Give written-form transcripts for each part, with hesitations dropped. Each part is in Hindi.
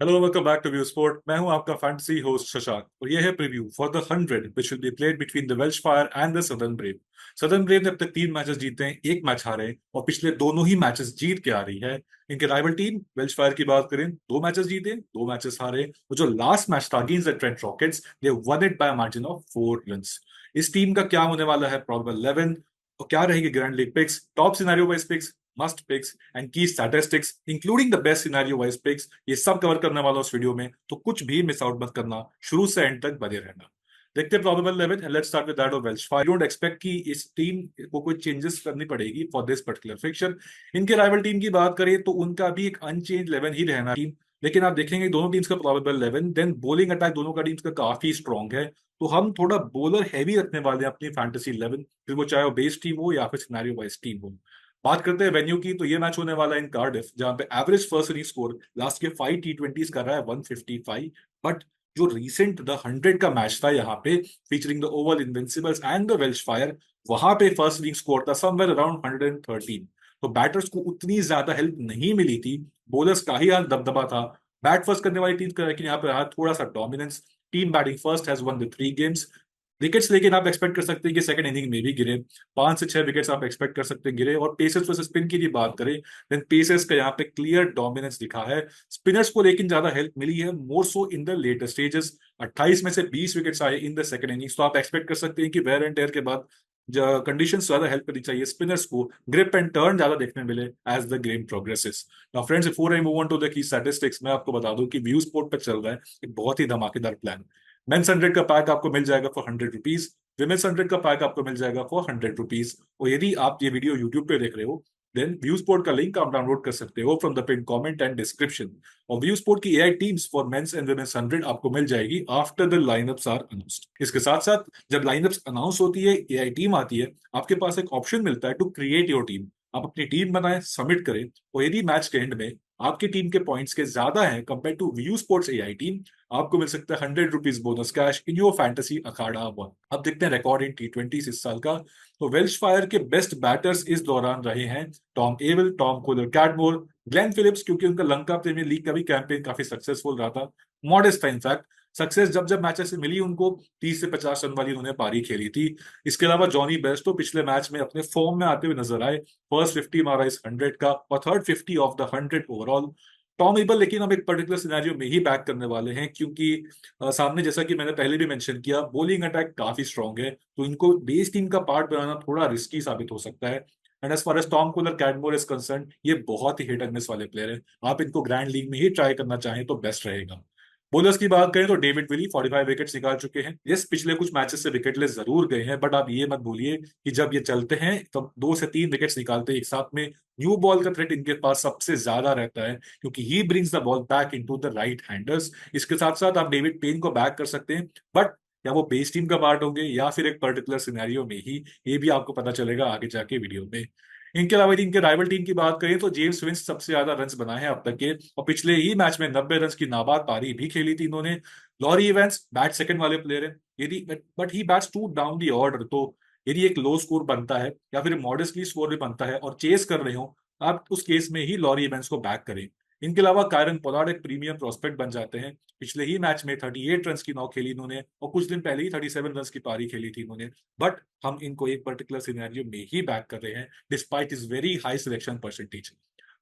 Hello welcome back to view sport. मैं हूं आपका फैंटेसी होस्ट शशांक और ये है preview for the 100 which will be played between the Welsh Fire and the Southern Brave. Southern Brave ने अब तक 3 मैचेस जीते हैं, एक मैच हारे हैं और पिछले दोनों ही मैचेस जीत के आ रही है। इनके राइवल टीम वेल्श फायर की बात करें, 2 मैचेस जीते, 2 मैचेस हारे और जो लास्ट मैच था against the Trent rockets, they one it by margin of 4 runs. इस टीम का क्या होने वाला है प्रोबेबल 11 और क्या रहेगी grand league picks, top scenario wise picks, must picks and key statistics including the best scenario wise picks, ये सब कवर करने वाला उस वीडियो में, तो कुछ भी मिस आउट मत करना, शुरू से एंड तक बने रहना। देखते हैं probable 11 and let's start with that of Welsh fire. Don't expect कि इस टीम को कोई चेंजेस करनी पड़ेगी फॉर दिस पर्टिकुलर फिक्चर। इनके राइवल टीम की बात करें तो उनका भी एक अनचेंज 11 ही रहना टीम, लेकिन आप देखेंगे दोनों टीम्स का प्रोबेबल 11, देन बॉलिंग अटैक दोनों का टीम्स का काफी स्ट्रॉन्ग है। तो हम थोड़ा बॉलर हैवी रखने वाले हैं अपनी फैंटेसी 11, फिर वो चाहे वो बेस टीम हो या फिर सिनेरियो वाइज टीम हो। बात करते हैं वेन्यू की, तो ये मैच होने वाला है इन कार्डिफ, जहां पे average first inning score last के 5 T20s कर रहा है 155। बट जो रीसेंट द 100 का मैच था यहाँ पे, featuring the Oval Invincibles and the Welsh fire, वहां पे फर्स्ट इनिंग स्कोर था समवेयर अराउंड 113। तो बैटर्स को उतनी ज्यादा हेल्प नहीं मिली थी, बॉलर्स का ही हाल दबदबा था। बैट फर्स्ट करने वाली टीम का, लेकिन यहाँ पे रहा थोड़ा सा dominance. Team batting first has one the 3 games. Wickets लेकिन आप एक्सपेक्ट कर सकते हैं कि सेकंड इनिंग में भी गिरे, 5 से 6 विकेट्स आप एक्सपेक्ट कर सकते हैं गिरे। और पेसर्स वर्सेस स्पिन की भी बात करें, देन पेसर्स का यहाँ पे क्लियर डोमिनेंस दिखा है। स्पिनर्स को लेकिन ज्यादा हेल्प मिली है, मोर सो इन द लेटर स्टेजेस। 28 में से 20 विकेट्स आए इन द सेकंड इनिंग्स, तो आप एक्सपेक्ट कर सकते हैं कि वेयर एंड टेयर के बाद कंडीशन ज्यादा हेल्प करनी चाहिए स्पिनर्स को, ग्रिप एंड टर्न ज्यादा देखने मिले as the game progresses. Now friends, before I move on to the key statistics, मैं आपको बता दूं कि व्यू स्पोर्ट पर चल रहा है एक बहुत ही धमाकेदार प्लान। मेंस 100 का पैक आपको मिल जाएगा फॉर 100 रुपीज, विमेंस 100 का पैक आपको मिल जाएगा फॉर 100 रुपीज। और यदि आप ये वीडियो यूट्यूब पे देख रहे हो, देन व्यू स्पोर्ट का लिंक आप डाउनलोड कर सकते हो from the pin comment and description. और व्यू स्पोर्ट की AI teams for men's and women's 100 आपको मिल जाएगी after the lineups are announced. इसके साथ साथ जब लाइनअप्स अनाउंस होती है, एआई टीम आती है, आपके पास एक ऑप्शन मिलता है टू क्रिएट योर टीम। आप अपनी टीम बनाएं, सबमिट करें, और यदि मैच के एंड में आपकी टीम के पॉइंट्स के ज्यादा हैं compare to view sports AI team, आपको मिल सकता है 100 rupees bonus cash in your fantasy Akhada 1। अब देखते हैं रिकॉर्ड इन T20 इस साल का। तो वेल्श फायर के बेस्ट बैटर्स इस दौरान रहे हैं Tom Abell, Tom Kohler Cadmore, Glenn Phillips, क्योंकि उनका लंका प्रीमियर लीग का भी कैंपेन काफी सक्सेसफुल रहा था, मॉडेस्ट था इनफैक्ट। सक्सेस जब जब मैचेस से मिली उनको, 30 से 50 रन वाली उन्होंने पारी खेली थी। इसके अलावा जॉनी बेस्टो पिछले मैच में अपने फॉर्म में आते हुए नजर आए, फर्स्ट 50 मारा इस 100 का और third 50 of the 100 overall. Tom able लेकिन हम एक पर्टिकुलर सिनेरियो में ही बैक करने वाले हैं, क्योंकि सामने जैसा कि मैंने पहले भी मेंशन किया, बॉलिंग अटैक काफी स्ट्रांग है, तो इनको बेस टीम का पार्ट बनाना थोड़ा रिस्की साबित हो सकता है। And as far as Tom Kohler Cadmore is concern, ये बहुत ही हिट एंड मिस वाले प्लेयर है। आप इनको ग्रैंड लीग में ही ट्राई करना चाहें तो बेस्ट रहेगा। बोलर्स की बात करें तो डेविड विली 45 विकेट्स निकाल चुके हैं। यस, पिछले कुछ मैचेस से विकेटलेस जरूर गए हैं, बट आप ये मत भूलिए कि जब ये चलते हैं तब 2 से 3 विकेट्स निकालते हैं एक साथ में। न्यू बॉल का थ्रेट इनके पास सबसे ज्यादा रहता है, क्योंकि he brings the ball back into the right handers. इसके साथ साथ आप डेविड पेन को बैक कर सकते हैं, बट या वो बेस टीम का पार्ट होंगे या फिर एक पर्टिकुलर सिनेरियो में ही, ये भी आपको पता चलेगा आगे जाके वीडियो में। इनके अलावा यदि इनके राइवल टीम की बात करें तो जेम्स विंस सबसे ज्यादा रन्स बनाए हैं अब तक के, और पिछले ही मैच में 90 रन की नाबाद पारी भी खेली थी इन्होंने। लॉरी इवेंट्स बैट सेकंड वाले प्लेयर हैं, यदि but he bats two down the order. तो यदि एक लो स्कोर बनता है या फिर मॉडेस्टली स्कोर भी बनता है और चेस कर रहे हो, आप उस केस में ही लॉरी इवेंट्स को बैक करें। इनके अलावा कायरन पोलार्ड एक प्रीमियम प्रोस्पेक्ट बन जाते हैं। पिछले ही मैच में 38 रन की नॉक खेली इन्होंने, और कुछ दिन पहले ही 37 रन की पारी खेली थी इन्होंने। बट हम इनको एक पर्टिकुलर सिनेरियो में ही बैक कर रहे हैं despite is very high selection percentage.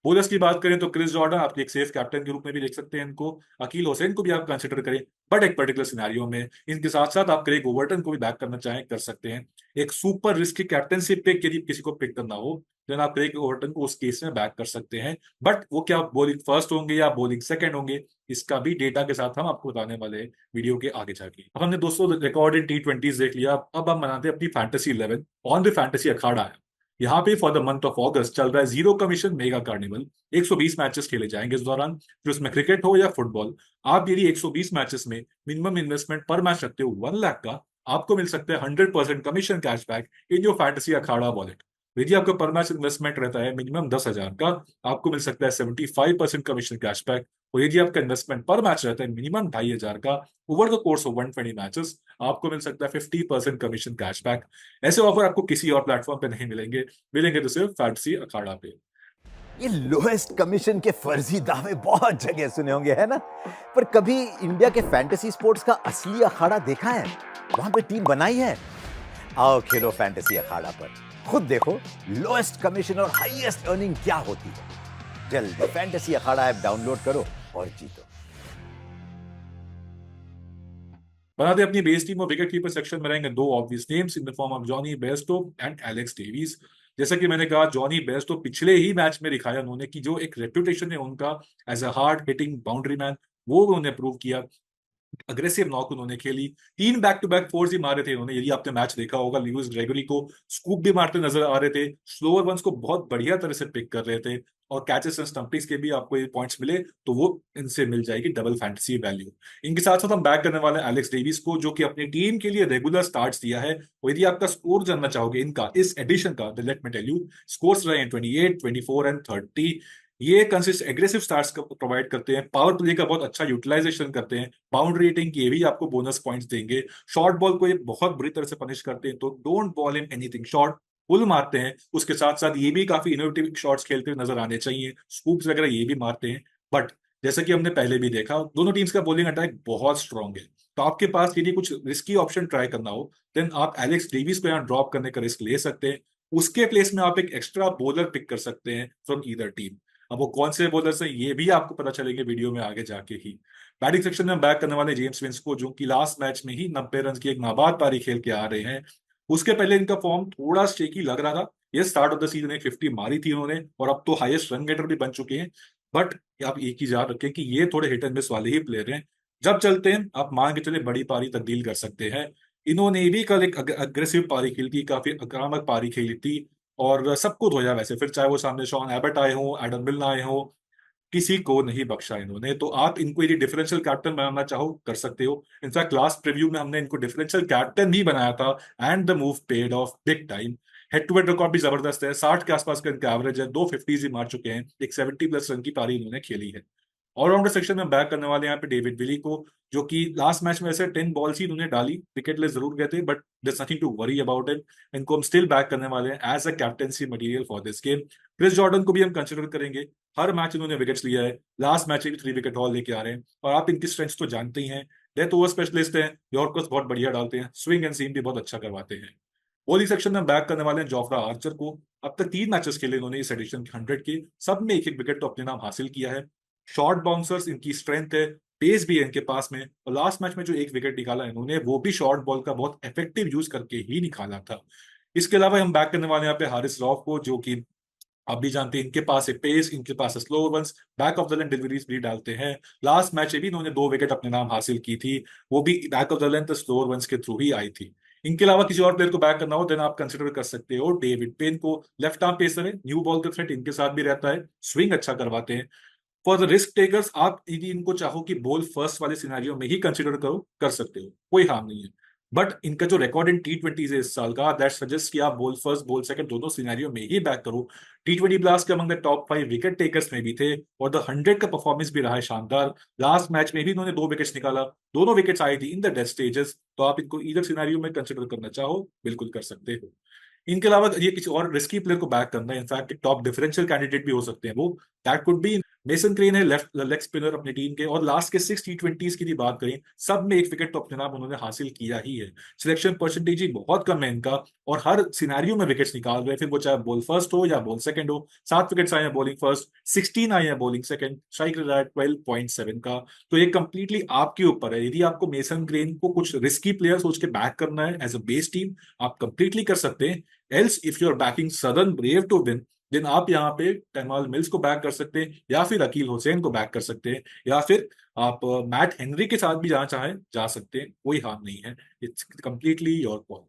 Bowlers की बात करें तो क्रिस जॉर्डन आपके एक सेफ कैप्टन के रूप में भी देख सकते हैं इनको, अकील हुसैन को भी आप कंसिडर करें, बट एक पर्टिकुलर सिनेरियो में इनके साथ साथ आप क्रेग ओवर्टन को भी बैक करना चाहें कर सकते हैं। एक सुपर रिस्की कैप्टनशिप पिक यदि किसी को पिक करना हो, देन आप क्रेग ओवर्टन को उस केस में बैक कर सकते हैं। बट वो क्या बॉलिंग फर्स्ट होंगे या बॉलिंग सेकंड होंगे, इसका भी डेटा के साथ हम आपको बताने वाले हैं वीडियो के आगे जाके। अब हमने दोस्तों रिकॉर्ड इन T20s देख लिया, अब हम बनाते हैं अपनी फैंटेसी 11 ऑन द फैंटेसी अखाड़ा है। यहाँ पे फॉर द मंथ ऑफ अगस्त चल रहा है zero commission mega carnival. 120 matches खेले जाएंगे इस दौरान, फिर उसमें क्रिकेट हो या फुटबॉल। आप यदि 120 मैचेस में मिनिमम इन्वेस्टमेंट पर मैच रखते हो 1 लाख का, आपको मिल सकता है 100% commission cashback in your fantasy Akhara wallet. यदि आपका पर मैच इन्वेस्टमेंट रहता है मिनिमम 10,000 का, आपको मिल सकता है 75% कमीशन कैशबैक। और यदि आपका इन्वेस्टमेंट पर मैच रहता है मिनिमम 2,500 का, over the course of 120 matches, आपको मिल सकता है 50% कमीशन कैशबैक। ऐसे ऑफर आपको किसी और प्लेटफॉर्म पे नहीं मिलेंगे, मिलेंगे तो सिर्फ फैंटेसी अखाड़ा पे। ये लोएस्ट कमीशन के फर्जी दावे बहुत जगह सुने होंगे, है ना? पर कभी इंडिया के फैंटेसी स्पोर्ट्स का असली अखाड़ा देखा है? वहां पे टीम बनाई है? आओ खेलो फैंटेसी अखाड़ा पर। खुद देखो लोएस्ट कमीशन और हाईएस्ट अर्निंग क्या होती है। जल्दी फैंटेसी अखाड़ा ऐप डाउनलोड करो और जीतो। बनाते अपनी बेस टीम और विकेट कीपर सेक्शन में रहेंगे दो obvious names in the form of Jonny Bairstow and Alex Davis. जैसा कि मैंने कहा, जॉनी बेयरस्टो पिछले ही मैच में दिखाया उन्होंने कि जो एक रेपुटेशन है उनका as a hard hitting boundary man, वो उन्होंने प्रूव किया। अग्रेसिव नॉक उन्होंने खेली, 3 बैक टू बैक फोर्स ही मारे थे उन्होंने। यदि आपने मैच देखा होगा, ल्यूइस ग्रेगरी को स्कूप भी मारते नजर आ रहे थे, स्लोअर वंस को बहुत बढ़िया तरह से पिक कर रहे थे, और कैचेस एंड स्टंपिंग्स के भी आपको ये पॉइंट्स मिले तो वो इनसे मिल जाएगी डबल फैंटेसी वैल्यू। इनके साथ साथ हम बैक करने वाले हैं एलेक्स डेविस को, जो कि अपनी टीम के लिए रेगुलर स्टार्ट्स दिया है। और यदि आपका स्कोर जानना चाहोगे इनका इस एडिशन का, let me tell you, scores रहे हैं 28, 24 एंड 30। ये कंसिस्ट एग्रेसिव स्टार्ट्स प्रोवाइड करते हैं, पावर प्ले का बहुत अच्छा यूटिलाइजेशन करते हैं, बाउंड्री रेटिंग के भी आपको बोनस पॉइंट्स देंगे, शॉर्ट बॉल को ये बहुत बुरी तरह से पनिश करते हैं, तो don't bowl in anything short, pull मारते हैं। उसके साथ साथ ये भी काफी इनोवेटिव शॉट्स खेलते हुए नजर आने चाहिए, स्कूप्स वगैरह ये भी मारते हैं। बट जैसा कि हमने पहले भी देखा, दोनों टीम्स का बॉलिंग अटैक बहुत स्ट्रांग है। तो आपके पास यदि कुछ रिस्की ऑप्शन ट्राई करना हो, देन आप एलेक्स डेविस को यहाँ ड्रॉप करने का रिस्क ले सकते हैं। उसके प्लेस में आप एक एक्स्ट्रा बॉलर पिक कर सकते हैं फ्रॉम ईदर टीम। अब वो कौन से बॉलर्स हैं ये भी आपको पता चलेंगे वीडियो में आगे जाके ही। बैटिंग सेक्शन में बैक करने वाले जेम्स विंस को, जो कि लास्ट मैच में ही 90 रन की एक नाबाद पारी खेल के आ रहे हैं। उसके पहले इनका फॉर्म थोड़ा शेकी लग रहा था। ये स्टार्ट ऑफ द सीजन एक 50 मारी थी उन्होंने, और अब तो हाईएस्ट रन गेटर भी बन चुके हैं। बट आप एक ही याद रखें कि ये थोड़े हिट एंड मिस वाले ही प्लेयर हैं। जब चलते हैं आप मान के चले बड़ी पारी तब्दील कर सकते हैं। इन्होंने भी कल एक अग्रेसिव पारी खेली थी, काफी आक्रामक पारी खेली थी, और सबको धोया वैसे, फिर चाहे वो सामने शॉन एबट आए हों, एडम मिल आए हों, किसी को नहीं बख्शा इन्होंने। तो आप इनको यदि डिफरेंशियल कैप्टन बनाना चाहो कर सकते हो। इनफैक्ट लास्ट प्रीव्यू में हमने इनको डिफरेंशियल कैप्टन भी बनाया था, and the move paid off big time. Head to head record भी जबरदस्त है, 60 के आसपास का इनका एवरेज है, 250 ही मार चुके हैं, एक 70+ रन की पारी इन्होंने खेली है। ऑलराउंडर सेक्शन में बैक करने वाले यहाँ पे डेविड विली को, जो कि लास्ट मैच में ऐसे 10 बॉल्स ही उन्होंने डाली, विकेटलेस जरूर गए थे, but there nothing to worry about it. इनको हम स्टिल बैक करने वाले हैं as a captaincy material for this game. Chris Jordan को भी हम कंसिडर करेंगे, हर मैच इन्होंने विकेट्स लिया है, लास्ट मैच में भी 3 विकेट हॉल लेके आ रहे हैं। और आप इनकी स्ट्रेंथ्स तो जानते ही हैं, डेथ ओवर स्पेशलिस्ट हैं, यॉर्कर्स बहुत बढ़िया डालते हैं, स्विंग एंड सीम भी बहुत अच्छा करवाते हैं। बॉलिंग सेक्शन में बैक करने वाले हैं जोफ्रा आर्चर को। अब तक 3 मैचेस खेले इन्होंने इस एडिशन के 100 के, सब में एक एक विकेट तो अपने नाम हासिल किया है। शॉर्ट बाउंसर्स इनकी स्ट्रेंथ है, पेस भी है इनके पास में, और लास्ट मैच में जो एक विकेट निकाला इन्होंने, वो भी शॉर्ट बॉल का बहुत इफेक्टिव यूज करके ही निकाला था। इसके अलावा हम बैक करने वाले हैं यहाँ पे हारिस रॉफ को, जो कि आप भी जानते हैं इनके पास है पेस, इनके पास है slow ones, back of the line deliveries भी डालते हैं। लास्ट मैच में भी इन्होंने 2 विकेट अपने नाम हासिल की थी, वो भी back of the line slower ones के थ्रू ही आई थी। इनके अलावा किसी और प्लेयर को बैक करना हो, देन आप कंसिडर कर सकते हो डेविड पेन को। लेफ्ट आर्म पेसर है, न्यू बॉल का थ्रेट इनके साथ भी रहता है, स्विंग अच्छा करवाते हैं। फॉर द रिस्क टेकर्स, आप यदि इनको चाहो कि बॉल फर्स्ट वाले सिनेरियो में ही कंसिडर करो, कर सकते हो, कोई हार्म नहीं है। बट इनका जो रिकॉर्ड इन T20 है इस साल का, दैट सजेस्ट कि आप बॉल फर्स्ट बॉल सेकंड दोनों सिनेरियो में ही बैक करो। T20 ब्लास्ट के among the top 5 wicket takers में भी थे, और द 100 का परफॉर्मेंस भी रहा है शानदार। लास्ट मैच में भी इन्होंने 2 विकेट्स निकाला, दोनों विकेट्स आई थी इन द डेथ स्टेजेस। तो आप इनको इधर सिनेरियो में कंसिडर करना चाहो, बिल्कुल कर सकते हो। इनके अलावा ये किसी और रिस्की प्लेयर को बैक करना है, इनफैक्ट टॉप डिफरेंशियल कैंडिडेट भी हो सकते हैं वो, that could be mason crane है, लेफ्ट लेग स्पिनर अपनी टीम के, और लास्ट के 6 T20s की भी बात करें, सब में एक विकेट तो अपने नाम उन्होंने हासिल किया ही है। सिलेक्शन परसेंटेज ही बहुत कम है इनका, और हर सिनेरियो में विकेट्स निकाल रहे हैं, फिर वो चाहे बॉल फर्स्ट हो या बॉल सेकंड हो। 7 विकेट्स आए हैं बॉलिंग फर्स्ट, 16 आए हैं बॉलिंग सेकंड, स्ट्राइक रेट है 12.7 का। तो ये कंप्लीटली आपके ऊपर है, यदि आपको मेसन ग्रेन को कुछ रिस्की प्लेयर सोच के बैक करना है एज अ बेस टीम, आप कंप्लीटली कर सकते हैं। Else if you are backing Southern Brave to win, then आप यहाँ पे टेमाल मिल्स को बैक कर सकते हैं, या फिर अकील हुसैन को बैक कर सकते हैं, या फिर आप मैट हेनरी के साथ भी जाना चाहें जा सकते हैं, कोई हार्म नहीं है। It's completely your call.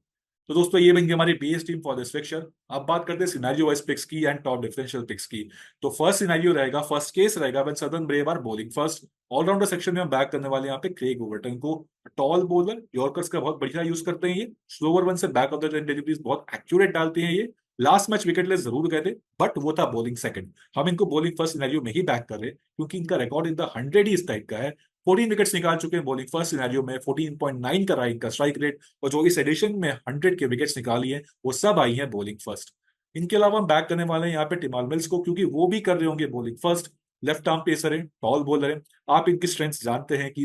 तो दोस्तों ये बन गई हमारी base team for this fixture. अब बात करते हैं सिनेरियो वाइज पिक्स की एंड टॉप डिफरेंशियल पिक्स की। तो फर्स्ट सिनेरियो रहेगा, फर्स्ट केस रहेगा when Southern Brave are bowling first. Allrounder section में हम बैक करने वाले हैं यहाँ पे क्रेग ओवर्टन को। टॉल बॉलर, यॉर्कर्स का बहुत बढ़िया यूज करते हैं ये, स्लोवर वन से back of the line deliveries बहुत एक्यूरेट डालते हैं ये। लास्ट मैच विकेटलेस जरूर गए थे, बट वो था बॉलिंग सेकंड। हम इनको बॉलिंग फर्स्ट सिनेरियो में ही बैक कर रहे हैं, क्योंकि इनका रिकॉर्ड इन द 100 ही इस टाइप का है। 14 विकेट्स निकाल चुके हैं बॉलिंग फर्स्ट सिनेरियो में, 14.9 का रहा इनका स्ट्राइक रेट, और जो इस एडिशन में 100 के विकेट्स निकाली है वो सब आई है बॉलिंग फर्स्ट। इनके अलावा हम बैक करने वाले हैं यहाँ पे टिमाल मिल्स को, क्योंकि वो भी कर रहे होंगे bowling first. Left arm pacer है, टॉल बॉलर है। आप इनकी स्ट्रेंथ जानते हैं कि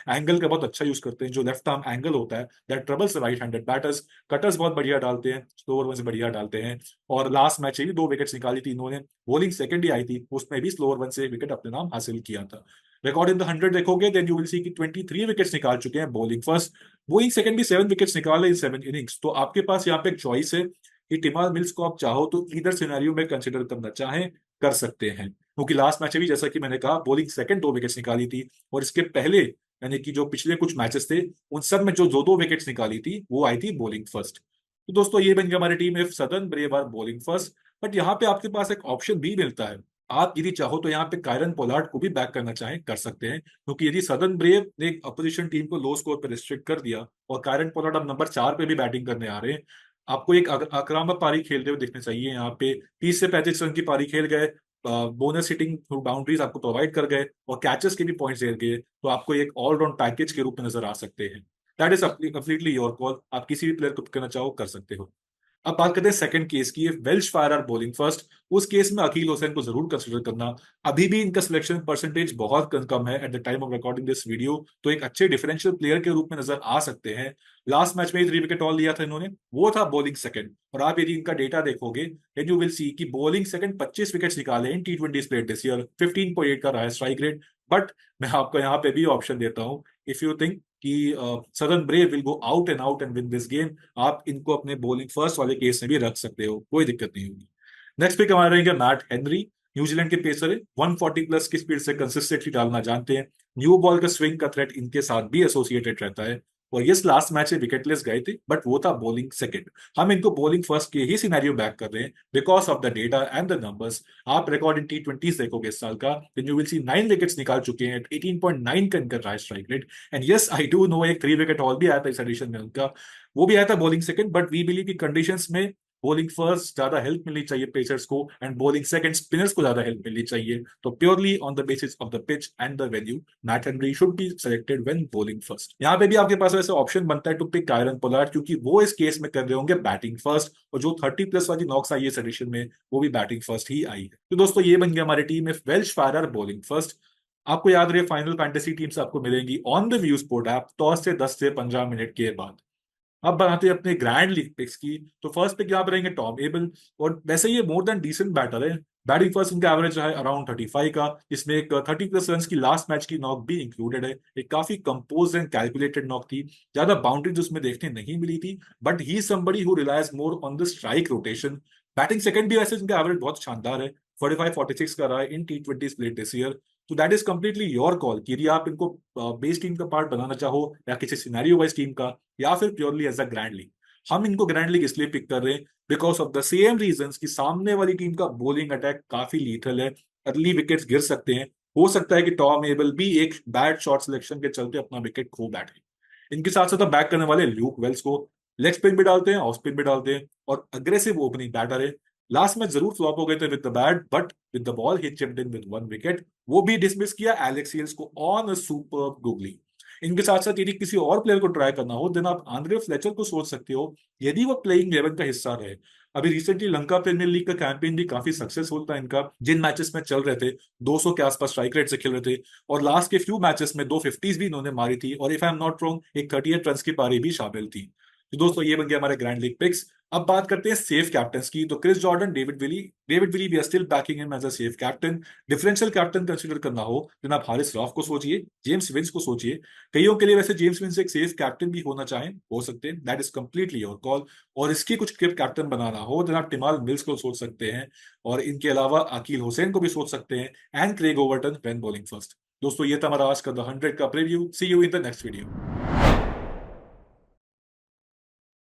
एंगल का बहुत अच्छा यूज करते हैं। जो लेफ्ट आर्म एंगल होता है that troubles right handed batters. Cutters बहुत बढ़िया डालते हैं, स्लोअर वन से बढ़िया डालते हैं। और लास्ट मैच में भी 2 विकेट्स निकाली थी इन्होंने। बॉलिंग सेकंड ही आई थी, उसमें भी स्लोअर वन से विकेट अपने नाम हासिल किया था। रिकॉर्ड इन द 100 देखोगे देन यू विल सी कि 23 विकेट्स निकाल चुके हैं बॉलिंग फर्स्ट। बॉलिंग सेकंड भी 7 विकेट्स निकाले इन 7 इनिंग्स। तो आपके पास यहाँ पे एक चॉइस है कि टिमाल मिल्स को आप चाहो तो इधर सिनेरियो में कंसिडर करना चाहें कर सकते हैं, क्योंकि लास्ट मैच में भी जैसा कि मैंने कहा बॉलिंग सेकंड 2 विकेट्स निकाली थी। और इसके पहले यानी कि जो पिछले कुछ मैचेस थे उन सब में जो 2-2 विकेट्स निकाली थी वो आई थी बॉलिंग फर्स्ट। तो दोस्तों ये बन गया हमारी team if Southern Brave are bowling first. But यहाँ पे आपके पास एक ऑप्शन भी मिलता है। आप यदि चाहो तो यहाँ पे कायरन पोलार्ड को भी बैक करना चाहें कर सकते हैं, क्योंकि यदि सदर्न ब्रेव ने अपोजिशन टीम को लो स्कोर पर रिस्ट्रिक्ट कर दिया और कायरन पोलार्ड अब नंबर 4 पे भी बैटिंग करने आ रहे हैं, आपको एक आक्रामक पारी खेलते हुए दिखने चाहिए। यहाँ पे 30 से 35 रन की पारी खेल गए, बोनस हिटिंग थ्रू बाउंड्रीज आपको प्रोवाइड कर गए और कैचेस के भी पॉइंट्स दे गए, तो आपको एक ऑलराउंड पैकेज के रूप में नजर आ सकते हैं। That is completely your call, आप किसी भी प्लेयर को करना चाहो कर सकते हो। अब बात करते हैं सेकंड केस की, Welsh Fire are bowling first. उस केस में अकील हुसैन को जरूर कंसिडर करना। अभी भी इनका सिलेक्शन परसेंटेज बहुत कम है at the time of recording this video, तो एक अच्छे डिफरेंशियल प्लेयर के रूप में नजर आ सकते हैं। लास्ट मैच में 3 विकेट ऑल लिया था इन्होंने, वो था बॉलिंग सेकंड। और आप यदि इनका डेटा देखोगे देन यू विल सी कि बॉलिंग सेकंड 25 विकेट्स निकाले इन T20 प्लेड दिस ईयर, 15.8 का रहा है स्ट्राइक रेट। बट मैं आपको यहाँ पे भी ऑप्शन देता हूँ, इफ यू थिंक कि southern brave will go out and out and win this game, आप इनको अपने बॉलिंग फर्स्ट वाले केस में भी रख सकते हो, कोई दिक्कत नहीं होगी। नेक्स्ट पिक हमारे रहेंगे मैट हेनरी। न्यूजीलैंड के पेसर है, 140 प्लस की स्पीड से कंसिस्टेंटली डालना जानते हैं। न्यू बॉल का स्विंग का थ्रेट इनके साथ भी एसोसिएटेड रहता है। और यस लास्ट मैच में विकेटलेस गए थे बट वो था बॉलिंग सेकंड। हम इनको बॉलिंग फर्स्ट के ही सिनेरियो बैक कर रहे हैं because of the data and the numbers. आप रिकॉर्ड इन T20 देखोगे इस साल का, then you will see 9 wickets निकाल चुके हैं, 18.9 का इनका रहा strike rate. And yes I do know एक 3 विकेट ऑल भी आया था इस एडिशन में उनका, वो भी आया था bowling second. But we believe की कंडीशंस में बॉलिंग फर्स्ट ज्यादा हेल्प मिलनी चाहिए पेसर्स को एंड बॉलिंग सेकंड स्पिनर्स को ज्यादा हेल्प मिलनी चाहिए। तो purely on the basis of the pitch and the venue, Matt Henry should be selected when bowling first. यहाँ पे भी आपके पास ऐसे ऑप्शन बनता है टू पिक कायरन पोलार्ड, क्योंकि वो इस केस में कर रहे होंगे बैटिंग फर्स्ट, और जो 30 प्लस वाली नॉक्स आई है इस एडिशन में वो भी बैटिंग फर्स्ट ही आई है। तो दोस्तों ये बन गया हमारी टीम में Welsh Fire are bowling first. आपको याद रहे फाइनल फैंटेसी टीम्स आपको मिलेंगी on the view sport app 10 से 15 मिनट के बाद। अब बनाते हैं अपने ग्रैंड लीग पिक्स की। तो फर्स्ट पिक यहाँ पे रहेंगे टॉम एबल, और वैसे ये मोर देन डिसेंट बैटर है। बैटिंग फर्स्ट इनका एवरेज है अराउंड 35 का, इसमें एक 30 प्लस रन की लास्ट मैच की नॉक भी इंक्लूडेड है। एक काफी कंपोज एंड कैलकुलेटेड नॉक थी, ज्यादा बाउंड्रीज उसमें देखने नहीं मिली थी। But he somebody who relies more on the strike rotation. Batting second भी वैसे इनका एवरेज बहुत शानदार है, 45-46 का रहा है in T20 split this year. तो that is completely your call कि यदि आप इनको बेस टीम का पार्ट बनाना चाहो या किसी सिनेरियो वाइज टीम का, या फिर purely as a grand league. हम इनको ग्रैंड लीग इसलिए पिक कर रहे हैं because of the same reasons कि सामने वाली टीम का बॉलिंग अटैक काफी लीथल है, अर्ली विकेट्स गिर सकते हैं। हो सकता है कि टॉम एबल भी एक बैड शॉट सिलेक्शन के चलते अपना विकेट खो बैठे। इनके साथ साथ बैक करने वाले ल्यूक वेल्स को लेग स्पिन भी डालते हैं, ऑफ स्पिन भी डालते हैं, और अग्रेसिव ओपनिंग बैटर है। लास्ट मैच जरूर फ्लॉप हो गए थे with the bat, but with the ball he chipped in with 1 wicket. वो भी डिसमिस किया एलेक्स हेल्स को ऑन अ सुपर्ब गूगली। इनके साथ साथ यदि किसी और प्लेयर को ट्राई करना हो देन आप आंद्रे फ्लेचर को सोच सकते हो, यदि वो प्लेइंग 11 का हिस्सा रहे। अभी रिसेंटली लंका प्रीमियर लीग का कैंपेन भी काफी सक्सेसफुल था इनका, जिन मैचेस में चल रहे थे 200 के आसपास स्ट्राइक रेट से खेल रहे थे, और लास्ट के फ्यू मैचेस में 250s भी इन्होंने मारी थी, और if I am not wrong एक 38 रन की पारी भी शामिल थी। तो दोस्तों ये बन गया हमारे ग्रैंड लीग पिक्स। अब बात करते हैं सेफ कैप्टन्स की। तो Chris Jordan, David Willey we are still backing him as a safe captain. Differential captain consider करना हो तो आप हारिस रॉफ को सोचिए, जेम्स विंस को सोचिए। कईयों के लिए वैसे जेम्स विंस एक सेफ कैप्टन भी होना चाहें हो सकते हैं, that is completely your call. और इसकी कुछ कैप्टन बनाना हो तो आप टिमाल मिल्स को सोच सकते हैं, और इनके अलावा अकील हुसैन को भी सोच सकते हैं, and Craig Overton when bowling first. दोस्तों ये था हमारा आज का द 100 का preview. See you in the next video.